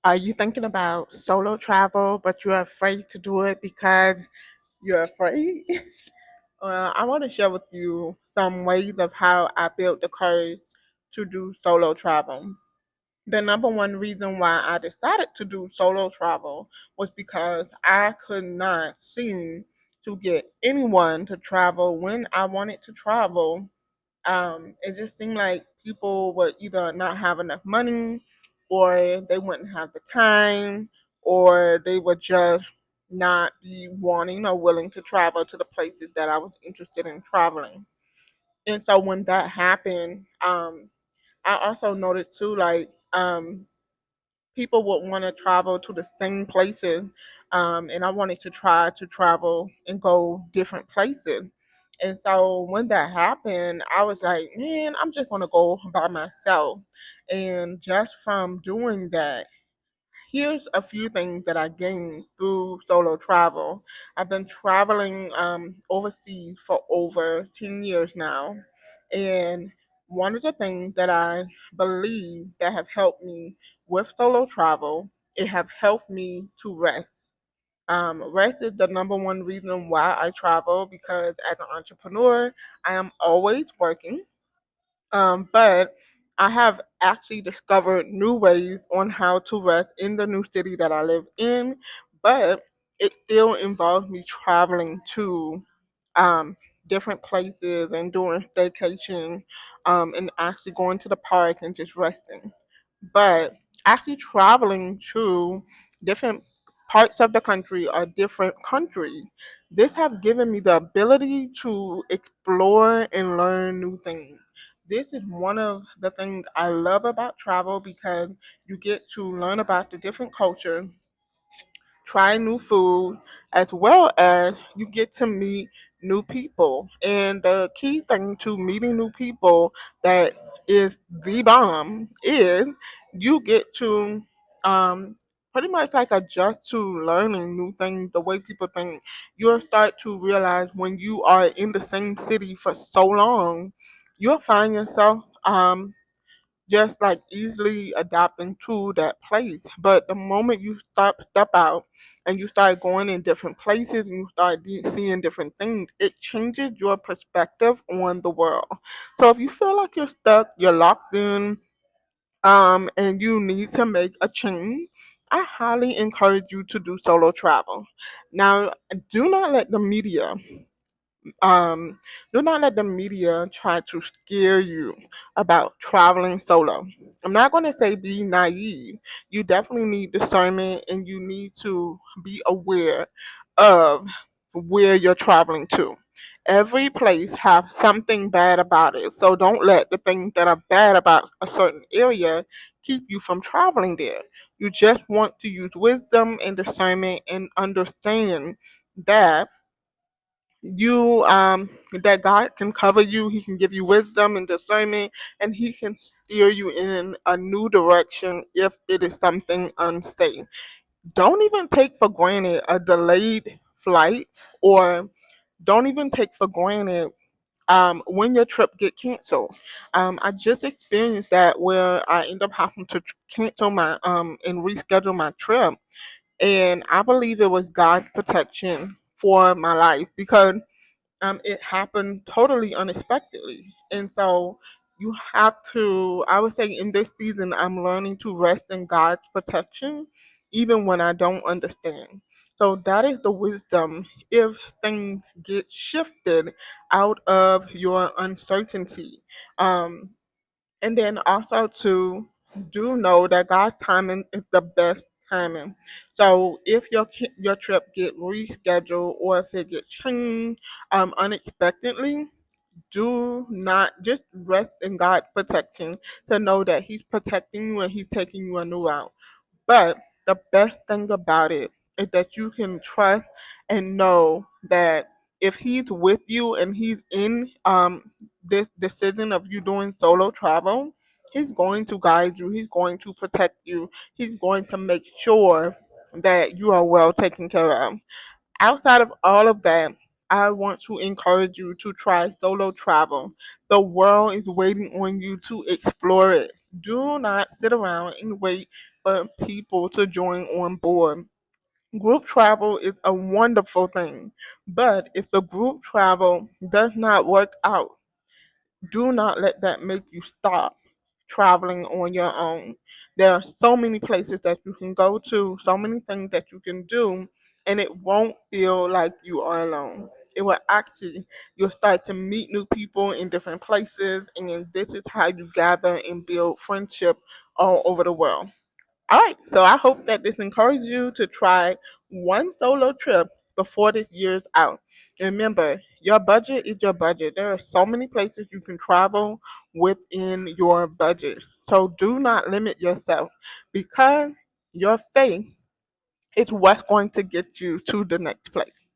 Are you thinking about solo travel, but you're afraid to do it because you're afraid? Well, I want to share with you some ways of how I built the courage to do solo travel. The number one reason why I decided to do solo travel was because I could not seem to get anyone to travel when I wanted to travel. It just seemed like people would either not have enough money, or they wouldn't have the time, or they would just not be wanting or willing to travel to the places that I was interested in traveling. And so when that happened, I also noticed too, like, people would want to travel to the same places, and I wanted to try to travel and go different places. And so when that happened, I was like, man, I'm just going to go by myself. And just from doing that, here's a few things that I gained through solo travel. I've been traveling overseas for over 10 years now. And one of the things that I believe that have helped me with solo travel, it have helped me to rest. Rest is the number one reason why I travel, because as an entrepreneur, I am always working. But I have actually discovered new ways on how to rest in the new city that I live in, but it still involves me traveling to um, different places and doing staycation, and actually going to the park and just resting. But actually traveling to different parts of the country or different countries, this have given me the ability to explore and learn new things. This is one of the things I love about travel, because you get to learn about the different cultures, try new food, as well as you get to meet new people. And the key thing to meeting new people that is the bomb is you get to pretty much like adjust to learning new things, the way people think. You'll start to realize when you are in the same city for so long, you'll find yourself just like easily adapting to that place. But the moment you step out and you start going in different places and you start seeing different things, it changes your perspective on the world. So if you feel like you're stuck, you're locked in, and you need to make a change, I highly encourage you to do solo travel. Now, do not let the media um, do not let the media try to scare you about traveling solo. I'm not going to say be naive. You definitely need discernment, and you need to be aware of where you're traveling to. Every place have something bad about it. So don't let the things that are bad about a certain area keep you from traveling there. You just want to use wisdom and discernment and understand that you that God can cover you, he can give you wisdom and discernment, and he can steer you in a new direction if it is something unsafe. Don't even take for granted a delayed flight, or don't even take for granted when your trip get canceled. I just experienced that where I end up having to cancel my and reschedule my trip, and I believe it was God's protection for my life, because it happened totally unexpectedly. And so you have to, I would say in this season, I'm learning to rest in God's protection, even when I don't understand. So that is the wisdom if things get shifted out of your uncertainty. Um, and then also to do know that God's timing is the best timing. So if your trip get rescheduled, or if it get changed unexpectedly, do not just rest in God's protection, to know that He's protecting you and He's taking you a new route. But the best thing about it is that you can trust and know that if he's with you and he's in this decision of you doing solo travel, he's going to guide you, he's going to protect you, he's going to make sure that you are well taken care of. Outside of all of that, I want to encourage you to try solo travel. The world is waiting on you to explore it. Do not sit around and wait for people to join on board. Group travel is a wonderful thing, but if the group travel does not work out, do not let that make you stop traveling on your own. There are so many places that you can go to, so many things that you can do, and it won't feel like you are alone. It will actually, you'll start to meet new people in different places, and then this is how you gather and build friendship all over the world. All right, so I hope that this encourages you to try one solo trip before this year's out. Remember, your budget is your budget. There are so many places you can travel within your budget. So do not limit yourself because your faith is what's going to get you to the next place.